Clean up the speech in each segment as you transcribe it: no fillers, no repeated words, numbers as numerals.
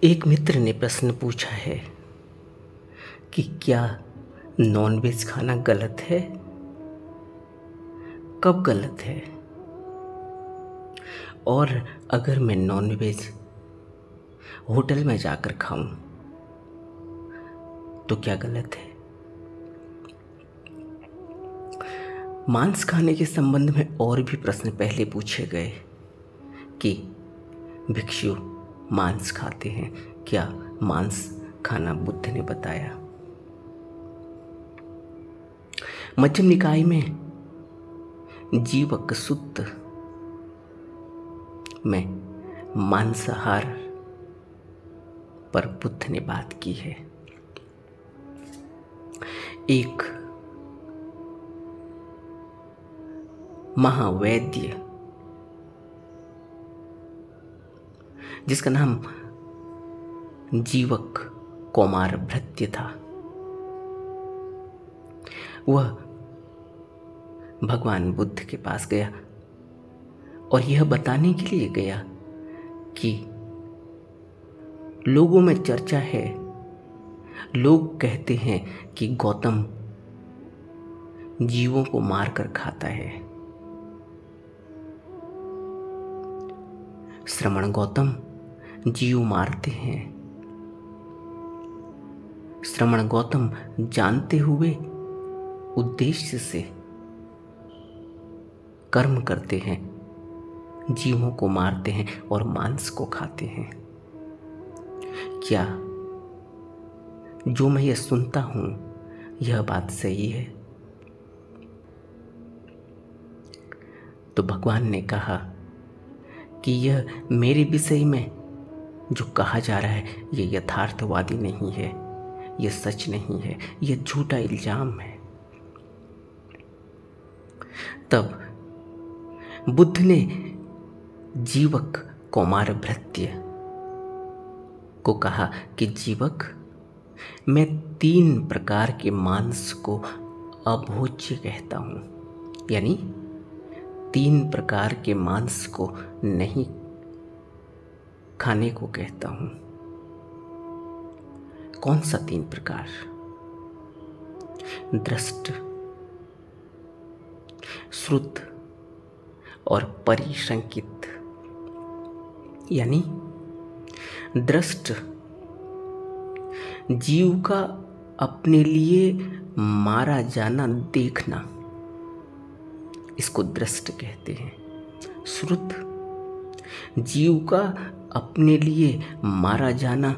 एक मित्र ने प्रश्न पूछा है कि क्या नॉनवेज खाना गलत है? कब गलत है? और अगर मैं नॉनवेज होटल में जाकर खाऊं तो क्या गलत है? मांस खाने के संबंध में और भी प्रश्न पहले पूछे गए कि भिक्षु मांस खाते हैं, क्या मांस खाना बुद्ध ने बताया? मध्यम निकाय में जीवक सूत्र में मांसाहार पर बुद्ध ने बात की है। एक महावैद्य जिसका नाम जीवक कौमार भृत्य था, वह भगवान बुद्ध के पास गया और यह बताने के लिए गया कि लोगों में चर्चा है, लोग कहते हैं कि गौतम जीवों को मारकर खाता है। श्रमण गौतम जीव मारते हैं। श्रमण गौतम जानते हुए उद्देश्य से कर्म करते हैं, जीवों को मारते हैं और मांस को खाते हैं। क्या जो मैं यह सुनता हूं यह बात सही है? तो भगवान ने कहा कि यह मेरे विषय में जो कहा जा रहा है यह यथार्थवादी नहीं है, यह सच नहीं है, यह झूठा इल्जाम है। तब बुद्ध ने जीवक कौमार भृत्य को कहा कि जीवक, मैं 3 प्रकार के मांस को अभोज्य कहता हूं, यानी 3 प्रकार के मांस को नहीं खाने को कहता हूं। कौन सा 3 प्रकार? दृष्ट, श्रुत और परिशंकित। यानी दृष्ट, जीव का अपने लिए मारा जाना देखना, इसको दृष्ट कहते हैं। श्रुत, जीव का अपने लिए मारा जाना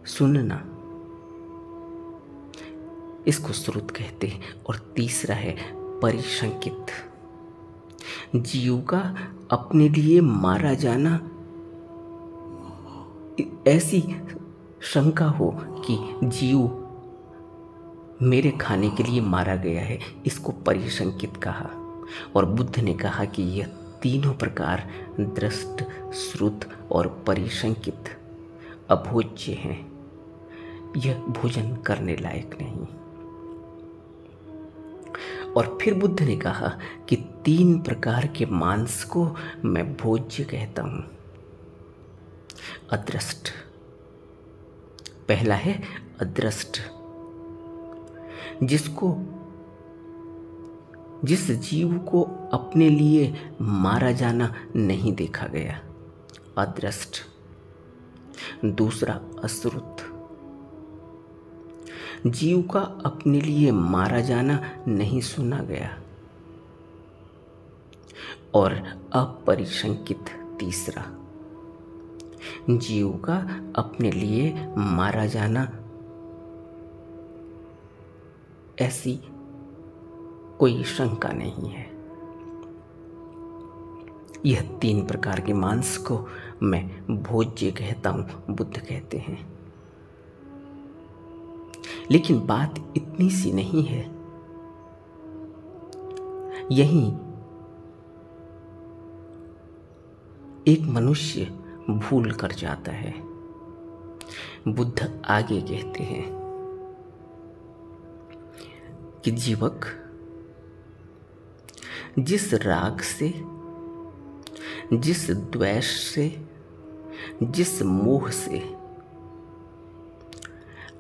सुनना, इसको श्रुत कहते हैं। और तीसरा है परिशंकित, जीव का अपने लिए मारा जाना, ऐसी शंका हो कि जीव मेरे खाने के लिए मारा गया है, इसको परिशंकित कहा। और बुद्ध ने कहा कि यह तीनों प्रकार दृष्ट, श्रुत और परिशंकित अभोज्य हैं, यह भोजन करने लायक नहीं। और फिर बुद्ध ने कहा कि 3 प्रकार के मांस को मैं भोज्य कहता हूं। अदृष्ट, पहला है अदृष्ट, जिस जीव को अपने लिए मारा जाना नहीं देखा गया, अदृष्ट। दूसरा अश्रुत, जीव का अपने लिए मारा जाना नहीं सुना गया। और अपरिशंकित, तीसरा, जीव का अपने लिए मारा जाना ऐसी कोई शंका नहीं है। यह 3 प्रकार के मांस को मैं भोज्य कहता हूं, बुद्ध कहते हैं। लेकिन बात इतनी सी नहीं है। यहीं एक मनुष्य भूल कर जाता है। बुद्ध आगे कहते हैं कि जीवक, जिस राग से, जिस द्वेष से, जिस मोह से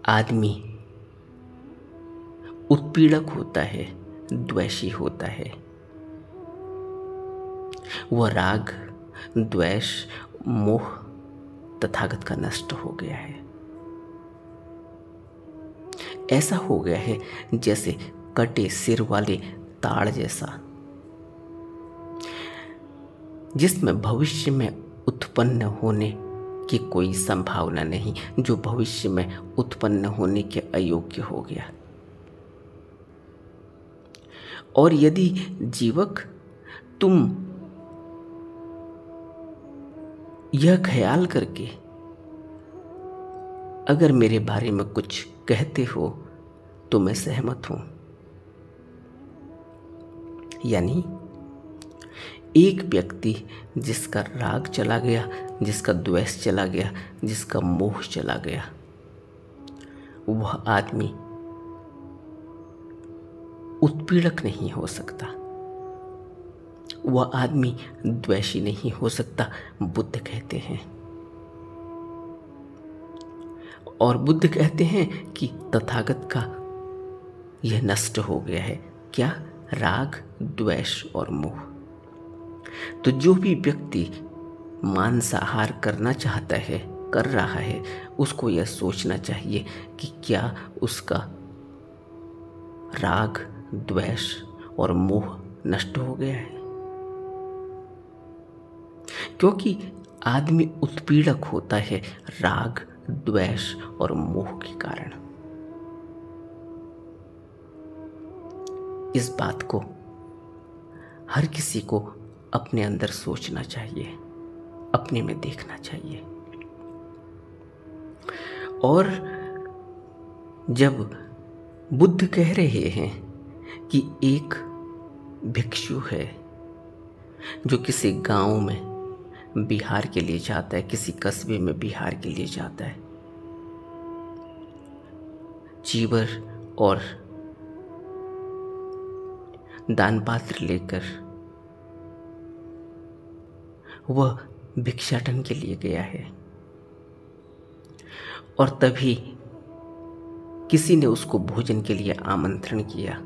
आदमी उत्पीड़क होता है, द्वेषी होता है, वह राग, द्वेष, मोह तथागत का नष्ट हो गया है। ऐसा हो गया है जैसे कटे सिर वाले ताड़ जैसा, जिसमें भविष्य में उत्पन्न होने की कोई संभावना नहीं, जो भविष्य में उत्पन्न होने के अयोग्य हो गया। और यदि जीवक तुम यह ख्याल करके अगर मेरे बारे में कुछ कहते हो तो मैं सहमत हूं। यानी एक व्यक्ति जिसका राग चला गया, जिसका द्वेष चला गया, जिसका मोह चला गया, वह आदमी उत्पीड़क नहीं हो सकता, वह आदमी द्वेषी नहीं हो सकता, बुद्ध कहते हैं। और बुद्ध कहते हैं कि तथागत का यह नष्ट हो गया है। क्या? राग, द्वेष और मोह। तो जो भी व्यक्ति मांसाहार करना चाहता है, कर रहा है, उसको यह सोचना चाहिए कि क्या उसका राग, द्वेष और मोह नष्ट हो गया है। क्योंकि आदमी उत्पीड़क होता है राग, द्वेष और मोह के कारण। इस बात को हर किसी को अपने अंदर सोचना चाहिए, अपने में देखना चाहिए। और जब बुद्ध कह रहे हैं कि एक भिक्षु है जो किसी गांव में बिहार के लिए जाता है, किसी कस्बे में बिहार के लिए जाता है, चीवर और दान पात्र लेकर वह भिक्षाटन के लिए गया है। और तभी किसी ने उसको भोजन के लिए आमंत्रण किया।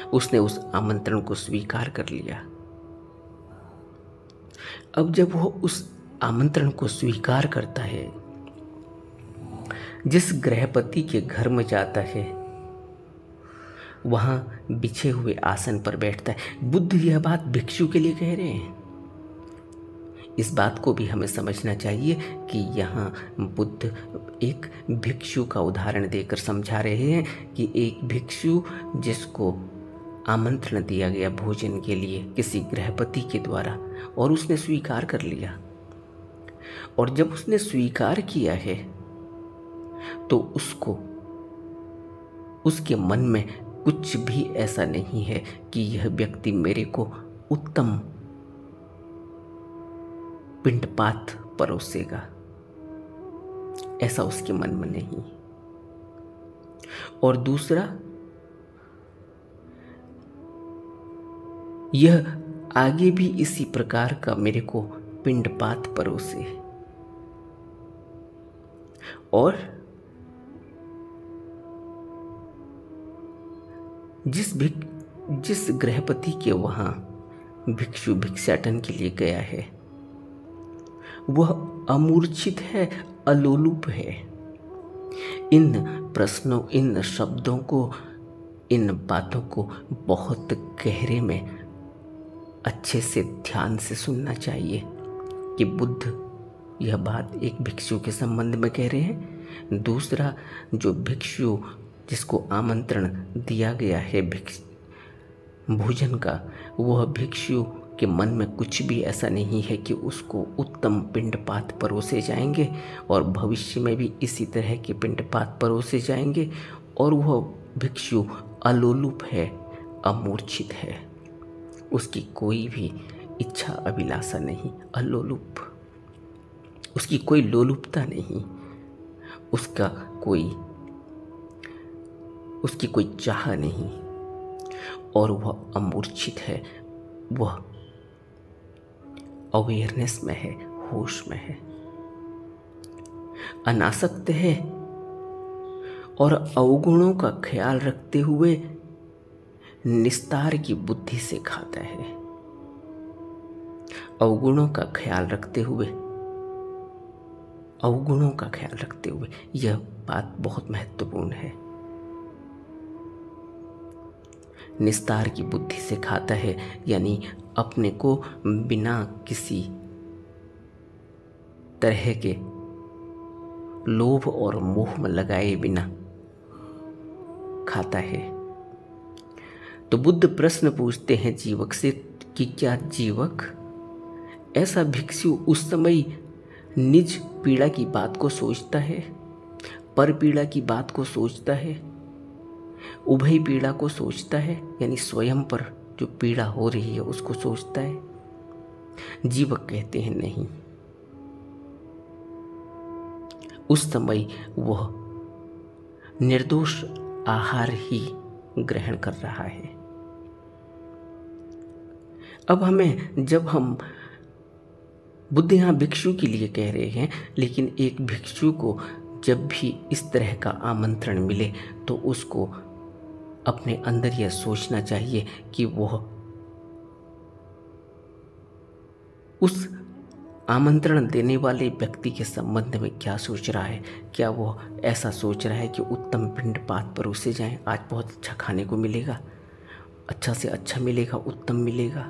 उसने उस आमंत्रण को स्वीकार कर लिया। अब जब वह उस आमंत्रण को स्वीकार करता है, जिस गृहपति के घर में जाता है, वहां बिछे हुए आसन पर बैठता है। बुद्ध यह बात भिक्षु के लिए कह रहे हैं। इस बात को भी हमें समझना चाहिए कि यहाँ बुद्ध एक भिक्षु का उदाहरण देकर समझा रहे हैं कि एक भिक्षु जिसको आमंत्रण दिया गया भोजन के लिए किसी गृहपति के द्वारा, और उसने स्वीकार कर लिया। और जब उसने स्वीकार किया है तो उसको, उसके मन में कुछ भी ऐसा नहीं है कि यह व्यक्ति मेरे को उत्तम पिंडपात परोसेगा, ऐसा उसके मन में नहीं। और दूसरा, यह आगे भी इसी प्रकार का मेरे को पिंडपात परोसे। और जिस गृहपति के वहां भिक्षु भिक्षाटन के लिए गया है, वह अमूर्छित है, अलोलुप है। इन प्रश्नों, इन शब्दों को, इन बातों को बहुत गहरे में अच्छे से ध्यान से सुनना चाहिए कि बुद्ध यह बात एक भिक्षु के संबंध में कह रहे हैं। दूसरा, जो भिक्षु जिसको आमंत्रण दिया गया है भोजन का, वह भिक्षु के मन में कुछ भी ऐसा नहीं है कि उसको उत्तम पिंडपात परोसे जाएंगे और भविष्य में भी इसी तरह के पिंडपात परोसे जाएंगे। और वह भिक्षु अलोलुप है, अमूर्छित है, उसकी कोई भी इच्छा अभिलाषा नहीं, अलोलुप, उसकी कोई लोलुपता नहीं, उसकी कोई चाह नहीं, और वह अमूर्छित है, वह अवेयरनेस में है, होश में है, अनासक्त है और अवगुणों का ख्याल रखते हुए निस्तार की बुद्धि से खाता है। अवगुणों का ख्याल रखते हुए, अवगुणों का ख्याल रखते हुए, यह बात बहुत महत्वपूर्ण है। निस्तार की बुद्धि से खाता है यानी अपने को बिना किसी तरह के लोभ और मोह में लगाए बिना खाता है। तो बुद्ध प्रश्न पूछते हैं जीवक से कि क्या जीवक, ऐसा भिक्षु उस समय निज पीड़ा की बात को सोचता है, पर पीड़ा की बात को सोचता है, उभय पीड़ा को सोचता है, यानी स्वयं पर जो पीड़ा हो रही है उसको सोचता है? जीवक कहते हैं नहीं, उस समय वह निर्दोष आहार ही ग्रहण कर रहा है। अब जब हम बुद्ध यहाँ भिक्षु के लिए कह रहे हैं, लेकिन एक भिक्षु को जब भी इस तरह का आमंत्रण मिले तो उसको अपने अंदर यह सोचना चाहिए कि वह उस आमंत्रण देने वाले व्यक्ति के संबंध में क्या सोच रहा है। क्या वह ऐसा सोच रहा है कि उत्तम पिंडपात परोसे जाएं, आज बहुत अच्छा खाने को मिलेगा, अच्छा से अच्छा मिलेगा, उत्तम मिलेगा,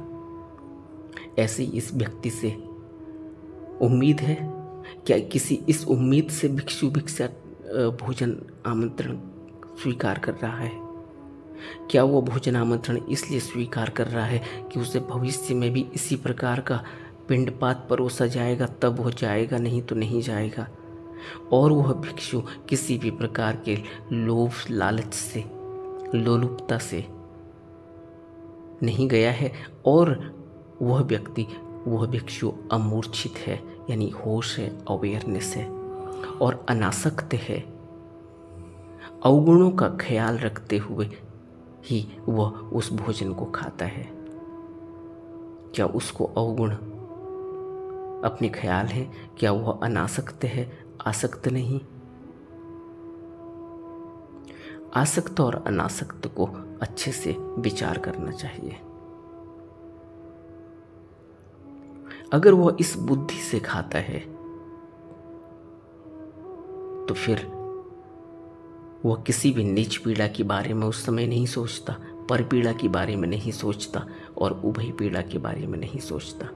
ऐसे इस व्यक्ति से उम्मीद है? क्या किसी इस उम्मीद से भिक्षु भिक्षा भोजन आमंत्रण स्वीकार कर रहा है? क्या वो भोजन आमंत्रण इसलिए स्वीकार कर रहा है कि उसे भविष्य में भी इसी प्रकार का पिंडपात परोसा जाएगा, तब वो जाएगा, नहीं तो नहीं जाएगा? और वह भिक्षु किसी भी प्रकार के लोभ लालच से, लोलुपता से नहीं गया है, और वह भिक्षु अमूर्छित है, यानी होश है, अवेयरनेस है, और अनासक्त है। अवगुणों का ख्याल रखते हुए ही वह उस भोजन को खाता है। क्या उसको अवगुण अपने ख्याल है? क्या वह अनासक्त है, आसक्त नहीं? आसक्त और अनासक्त को अच्छे से विचार करना चाहिए। अगर वह इस बुद्धि से खाता है तो फिर वह किसी भी निज पीड़ा के बारे में उस समय नहीं सोचता, पर पीड़ा के बारे में नहीं सोचता, और उभय पीड़ा के बारे में नहीं सोचता।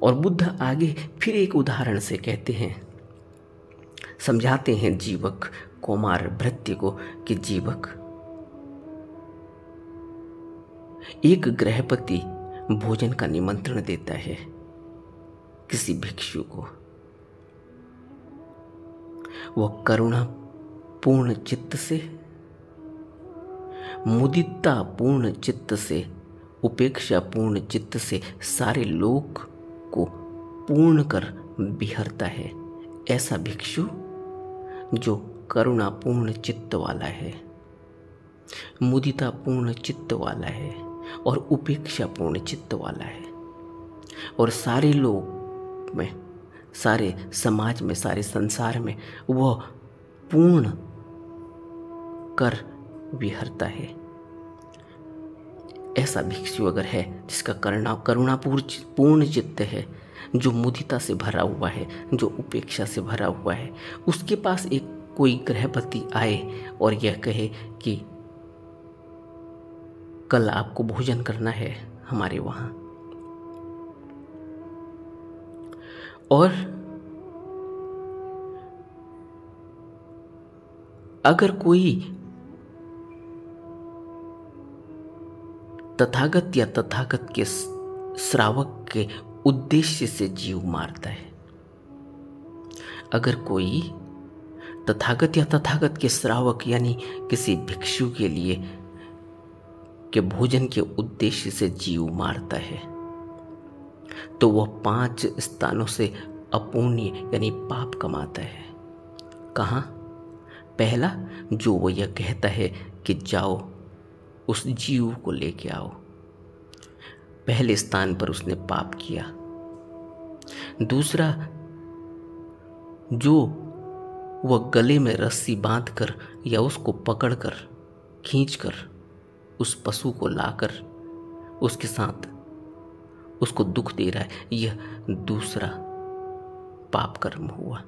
और बुद्ध आगे फिर एक उदाहरण से कहते हैं, समझाते हैं जीवक कौमार भृत्य को कि जीवक, एक गृहपति भोजन का निमंत्रण देता है किसी भिक्षु को। वह करुणा पूर्ण चित्त से, मुदिता पूर्ण चित्त से, उपेक्षा पूर्ण चित्त से सारे लोक को पूर्ण कर बिहरता है। ऐसा भिक्षु जो करुणा पूर्ण चित्त वाला है, मुदिता पूर्ण चित्त वाला है और उपेक्षा पूर्ण चित्त वाला है, और सारे लोग में, सारे समाज में, सारे संसार में वह पूर्ण कर विहरता है। ऐसा भिक्षु अगर है जिसका करुणा पूर्ण चित्त है, जो मुदिता से भरा हुआ है, जो उपेक्षा से भरा हुआ है, उसके पास एक कोई गृहपति आए और यह कहे कि कल आपको भोजन करना है हमारे वहाँ, और अगर कोई तथागत या तथागत के श्रावक के उद्देश्य से जीव मारता है, अगर कोई तथागत या तथागत के श्रावक यानी किसी भिक्षु के लिए के भोजन के उद्देश्य से जीव मारता है, तो वह 5 स्थानों से अपुण्य यानी पाप कमाता है। कहाँ? पहला, जो वो यह कहता है कि जाओ उस जीव को लेके आओ। पहले स्थान पर उसने पाप किया। दूसरा, जो वह गले में रस्सी बांधकर या उसको पकड़कर खींचकर उस पशु को लाकर उसके साथ उसको दुख दे रहा है, यह दूसरा पाप कर्म हुआ।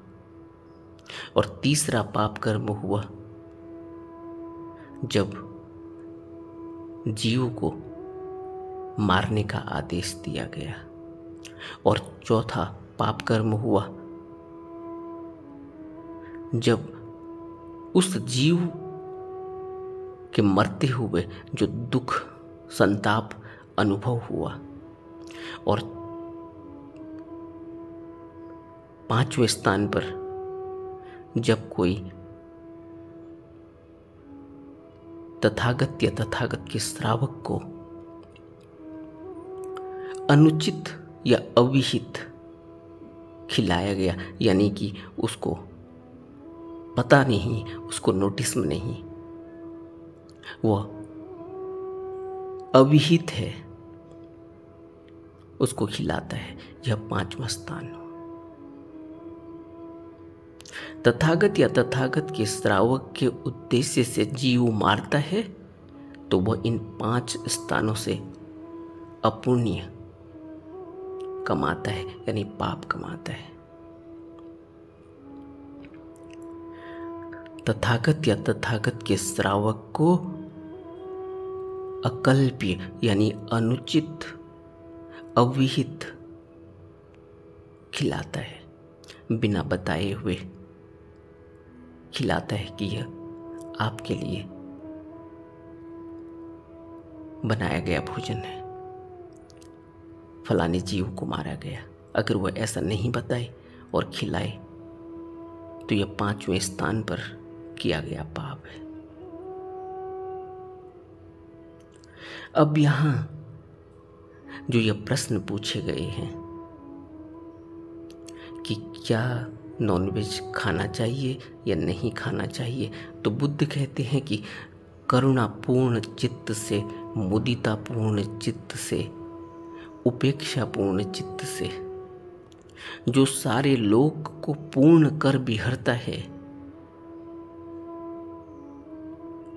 और तीसरा पाप कर्म हुआ जब जीव को मारने का आदेश दिया गया। और चौथा पाप कर्म हुआ जब उस जीव के मरते हुए जो दुख संताप अनुभव हुआ। और पांचवें स्थान पर जब कोई तथागत या तथागत के श्रावक को अनुचित या अविहित खिलाया गया, यानी कि उसको पता नहीं, उसको नोटिस में नहीं, वह अविहित है, उसको खिलाता है, यह पांचवा स्थान। तथागत या तथागत के श्रावक के उद्देश्य से जीव मारता है तो वह इन 5 स्थानों से अपुण्य कमाता है, यानी पाप कमाता है। तथागत या तथागत के श्रावक को अकल्प्य यानी अनुचित अविहित खिलाता है, बिना बताए हुए खिलाता है कि यह आपके लिए बनाया गया भोजन है, फलाने जीव को मारा गया। अगर वह ऐसा नहीं बताए और खिलाए तो यह 5वें स्थान पर किया गया पाप है। अब यहां जो यह प्रश्न पूछे गए हैं कि क्या नॉनवेज खाना चाहिए या नहीं खाना चाहिए, तो बुद्ध कहते हैं कि करुणापूर्ण चित्त से, मुदितापूर्ण चित्त से, उपेक्षापूर्ण चित्त से जो सारे लोक को पूर्ण कर बिहरता है,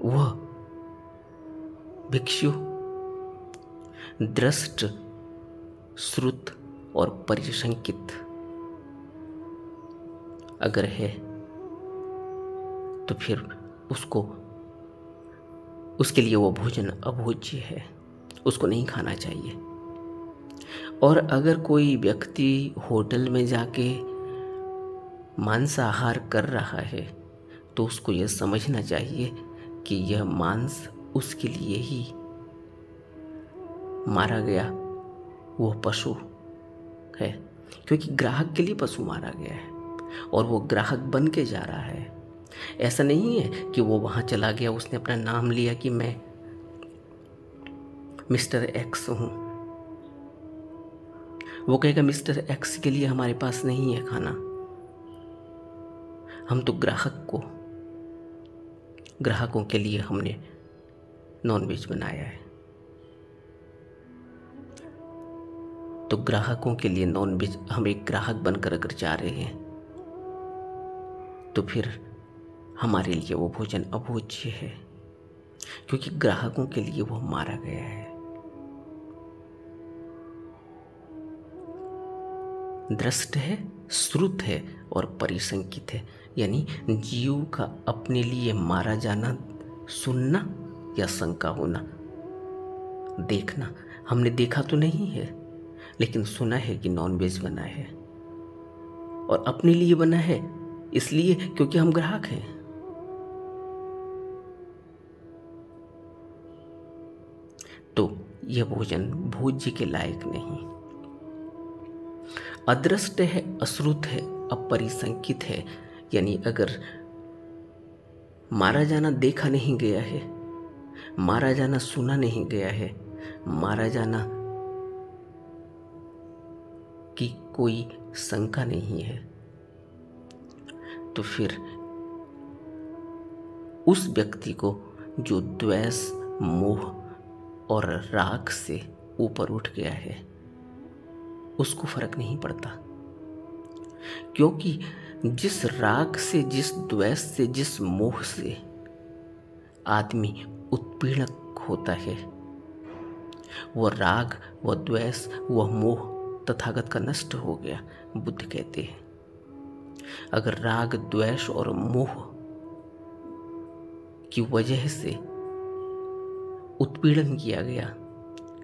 वह भिक्षु दृष्ट, श्रुत और परिशंकित अगर है तो फिर उसके लिए वो भोजन अभोज्य है, उसको नहीं खाना चाहिए। और अगर कोई व्यक्ति होटल में जाके मांसाहार कर रहा है तो उसको यह समझना चाहिए कि यह मांस उसके लिए ही मारा गया वह पशु है, क्योंकि ग्राहक के लिए पशु मारा गया है और वो ग्राहक बन के जा रहा है। ऐसा नहीं है कि वो वहां चला गया, उसने अपना नाम लिया कि मैं मिस्टर एक्स हूं। वो कहेगा मिस्टर एक्स के लिए हमारे पास नहीं है खाना, हम तो ग्राहकों के लिए हमने नॉनवेज बनाया है। तो ग्राहकों के लिए नॉनवेज, हम एक ग्राहक बनकर अगर जा रहे हैं तो फिर हमारे लिए वो भोजन अभोज्य है, क्योंकि ग्राहकों के लिए वो मारा गया है। दृष्ट है, श्रुत है और परिशंकित है, यानी जीव का अपने लिए मारा जाना, सुनना या शंका होना। देखना, हमने देखा तो नहीं है लेकिन सुना है कि नॉनवेज बना है, और अपने लिए बना है इसलिए क्योंकि हम ग्राहक हैं। तो यह भोजन भोज्य के लायक नहीं। अदृष्ट है, अश्रुत है, अपरिशंकित है, यानी अगर मारा जाना देखा नहीं गया है, मारा जाना सुना नहीं गया है, मारा जाना की कोई शंका नहीं है, तो फिर उस व्यक्ति को जो द्वेष, मोह और राग से ऊपर उठ गया है उसको फर्क नहीं पड़ता, क्योंकि जिस राग से, जिस द्वेष से, जिस मोह से आदमी उत्पीड़क होता है, वह राग, वह द्वेष, वह मोह तथागत का नष्ट हो गया। बुद्ध कहते हैं अगर राग, द्वेष और मोह की वजह से उत्पीड़न किया गया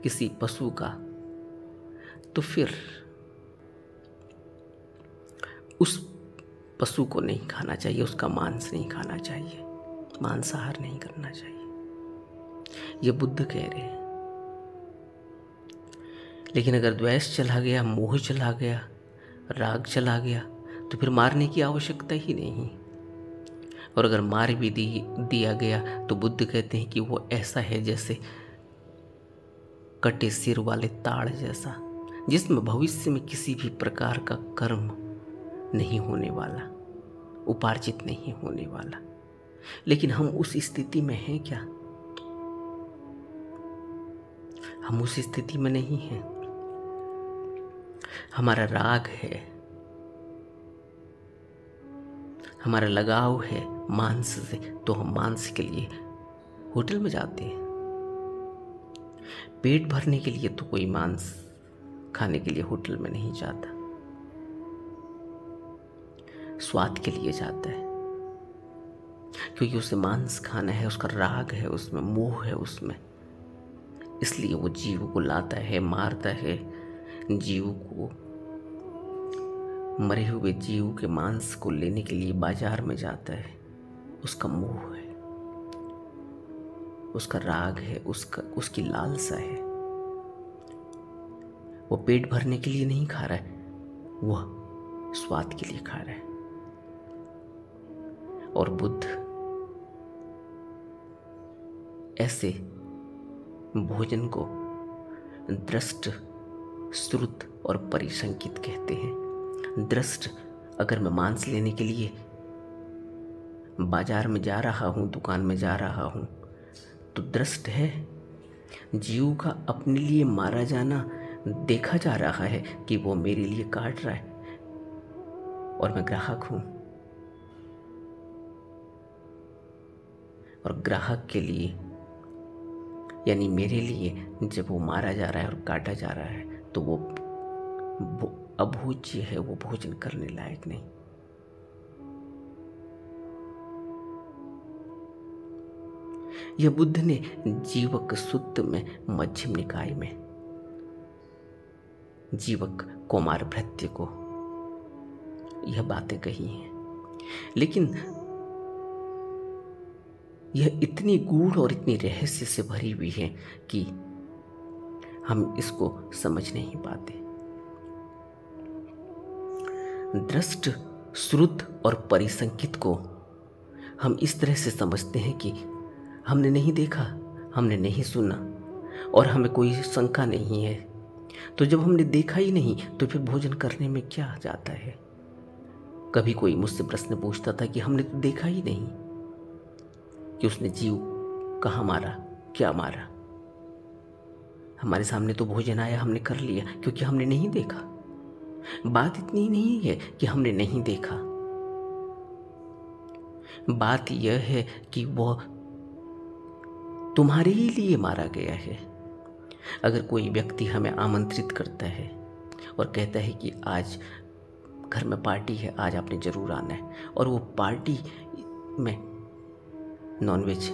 किसी पशु का, तो फिर उस पशु को नहीं खाना चाहिए, उसका मांस नहीं खाना चाहिए, मांसाहार नहीं करना चाहिए। ये बुद्ध कह रहे हैं। लेकिन अगर द्वेष चला गया, मोह चला गया, राग चला गया, तो फिर मारने की आवश्यकता ही नहीं। और अगर मार भी दिया गया तो बुद्ध कहते हैं कि वो ऐसा है जैसे कटे सिर वाले ताड़ जैसा, जिसमें भविष्य में किसी भी प्रकार का कर्म नहीं होने वाला, उपार्जित नहीं होने वाला। लेकिन हम उस स्थिति में हैं क्या? हम उस स्थिति में नहीं हैं। हमारा राग है, हमारा लगाव है मांस से, तो हम मांस के लिए होटल में जाते हैं। पेट भरने के लिए तो कोई मांस खाने के लिए होटल में नहीं जाता, स्वाद के लिए जाता है, क्योंकि उसे मांस खाना है, उसका राग है, उसमें मोह है उसमें। इसलिए वो जीव को लाता है, मारता है, जीव को, मरे हुए जीव के मांस को लेने के लिए बाजार में जाता है। उसका मोह है, उसका राग है, उसकी लालसा है। वो पेट भरने के लिए नहीं खा रहा है, वह स्वाद के लिए खा रहा है। और बुद्ध ऐसे भोजन को दृष्ट, श्रुत और परिसंकित कहते हैं। दृष्ट, अगर मैं मांस लेने के लिए बाजार में जा रहा हूँ, दुकान में जा रहा हूँ, तो दृष्ट है, जीव का अपने लिए मारा जाना देखा जा रहा है कि वो मेरे लिए काट रहा है और मैं ग्राहक हूँ। और ग्राहक के लिए, यानी मेरे लिए, जब वो मारा जा रहा है और काटा जा रहा है, तो वो अभोज्य है, वो भोजन करने लायक नहीं। यह बुद्ध ने जीवक सूत्र में, मध्यम निकाय में, जीवक कौमार भृत्य को यह बातें कही हैं। लेकिन यह इतनी गूढ़ और इतनी रहस्य से भरी हुई है कि हम इसको समझ नहीं पाते। दृष्ट, श्रुत और परिसंकित को हम इस तरह से समझते हैं कि हमने नहीं देखा, हमने नहीं सुना और हमें कोई शंका नहीं है। तो जब हमने देखा ही नहीं तो फिर भोजन करने में क्या जाता है? कभी कोई मुझसे प्रश्न पूछता था कि हमने तो देखा ही नहीं कि उसने जीव कहाँ मारा, क्या मारा। हमारे सामने तो भोजन आया, हमने कर लिया, क्योंकि हमने नहीं देखा। बात इतनी नहीं है कि हमने नहीं देखा, बात यह है कि वह तुम्हारे ही लिए मारा गया है। अगर कोई व्यक्ति हमें आमंत्रित करता है और कहता है कि आज घर में पार्टी है, आज आपने जरूर आना है, और वो पार्टी में नॉनवेज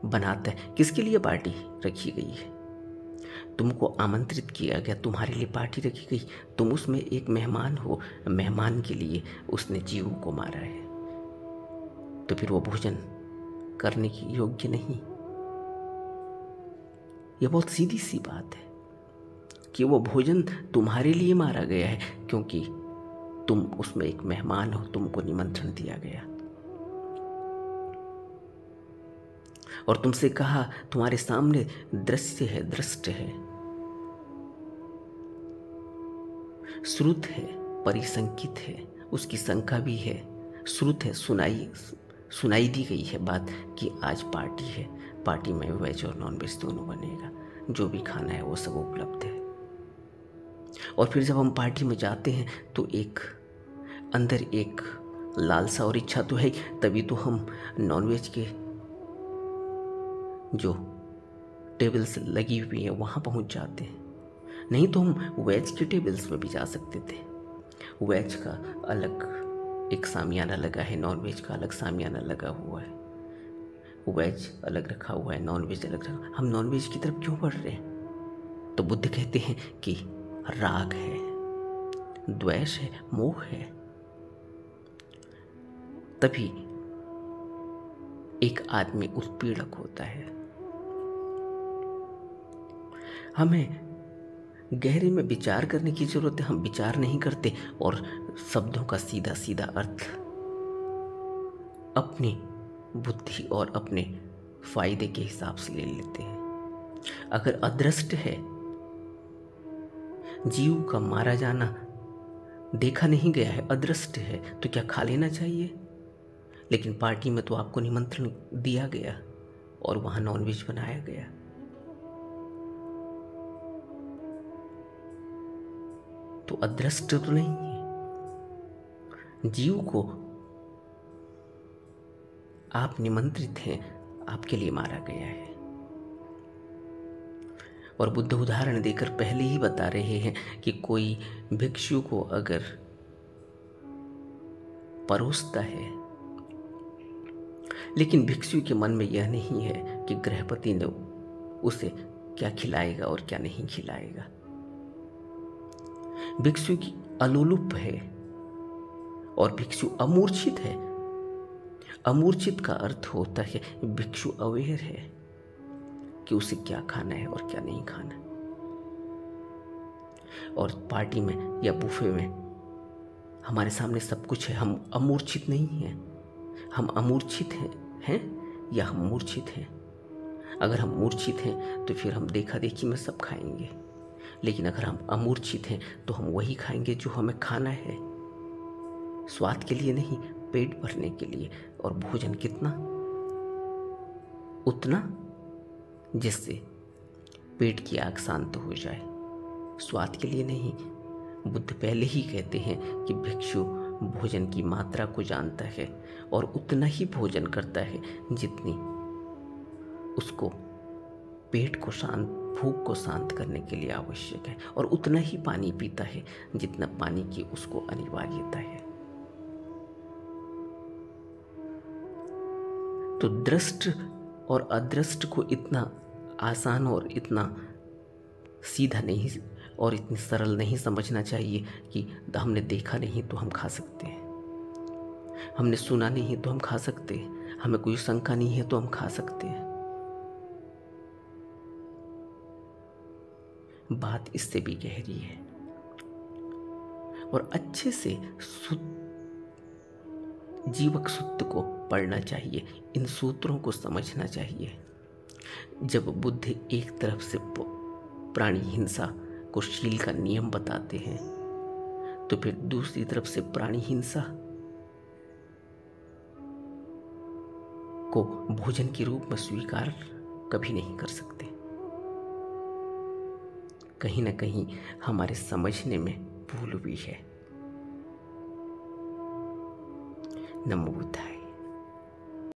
बनाता है, किसके लिए पार्टी रखी गई है? तुमको आमंत्रित किया गया, तुम्हारे लिए पार्टी रखी गई, तुम उसमें एक मेहमान हो, मेहमान के लिए उसने जीव को मारा है, तो फिर वो भोजन करने की योग्य नहीं। यह बहुत सीधी सी बात है कि वो भोजन तुम्हारे लिए मारा गया है, क्योंकि तुम उसमें एक मेहमान हो, तुमको निमंत्रण दिया गया और तुमसे कहा, तुम्हारे सामने दृश्य है, दृष्ट है, श्रुत है, परिसंकित है, उसकी शंका भी है, श्रुत है, सुनाई दी गई है बात कि आज पार्टी है, पार्टी में वेज और नॉन वेज दोनों बनेगा। जो भी खाना है वो सब उपलब्ध है। और फिर जब हम पार्टी में जाते हैं तो अंदर एक लालसा और इच्छा तो है, तभी तो हम नॉनवेज के जो टेबल्स लगी हुई है वहाँ पहुँच जाते हैं। नहीं तो हम वेज के टेबल्स में भी जा सकते थे। वेज का अलग एक सामियाना लगा है, नॉन वेज का अलग सामियाना लगा हुआ है। वेज अलग रखा हुआ है, नॉन वेज अलग रखा। हम नॉन वेज की तरफ क्यों बढ़ रहे हैं? तो बुद्ध कहते हैं कि राग है, द्वेष है, मोह है। तभी एक आदमी उत्पीड़क होता है। हमें गहरे में विचार करने की जरूरत है। हम विचार नहीं करते और शब्दों का सीधा सीधा अर्थ अपनी बुद्धि और अपने फायदे के हिसाब से ले लेते हैं। अगर अदृष्ट है, जीव का मारा जाना देखा नहीं गया है, अदृष्ट है, तो क्या खा लेना चाहिए? लेकिन पार्टी में तो आपको निमंत्रण दिया गया और वहां नॉनवेज बनाया गया। तो अदृष्ट तो नहीं है। जीव को आप निमंत्रित हैं, आपके लिए मारा गया है। और बुद्ध उदाहरण देकर पहले ही बता रहे हैं कि कोई भिक्षु को अगर परोसता है, लेकिन भिक्षु के मन में यह नहीं है कि गृहपति ने उसे क्या खिलाएगा और क्या नहीं खिलाएगा। भिक्षु की अलुलुप है और भिक्षु अमूर्छित है। अमूर्छित का अर्थ होता है भिक्षु अवेयर है कि उसे क्या खाना है और क्या नहीं खाना। और पार्टी में या बुफे में हमारे सामने सब कुछ है, हम अमूर्छित नहीं हैं। हम अमूर्छित हैं या हम मूर्छित हैं? अगर हम मूर्छित हैं तो फिर हम देखा देखी में सब खाएंगे, लेकिन अगर हम अमूर्छित हैं तो हम वही खाएंगे जो हमें खाना है, स्वाद के लिए नहीं, पेट भरने के लिए। और भोजन कितना? उतना जिससे पेट की आग शांत हो जाए, स्वाद के लिए नहीं। बुद्ध पहले ही कहते हैं कि भिक्षु भोजन की मात्रा को जानता है और उतना ही भोजन करता है जितनी उसको पेट को शांत, भूख को शांत करने के लिए आवश्यक है, और उतना ही पानी पीता है जितना पानी की उसको अनिवार्यता है। तो दृष्ट और अदृष्ट को इतना आसान और इतना सीधा नहीं और इतनी सरल नहीं समझना चाहिए कि हमने देखा नहीं तो हम खा सकते हैं, हमने सुना नहीं तो हम खा सकते हैं, हमें कोई शंका नहीं है तो हम खा सकते हैं। बात इससे भी गहरी है और अच्छे से जीवक सूत्र को पढ़ना चाहिए, इन सूत्रों को समझना चाहिए। जब बुद्ध एक तरफ से प्राणी हिंसा को शील का नियम बताते हैं, तो फिर दूसरी तरफ से प्राणी हिंसा को भोजन के रूप में स्वीकार कभी नहीं कर सकते। कहीं ना कहीं हमारे समझने में भूल भी है। नमो बुद्धाय।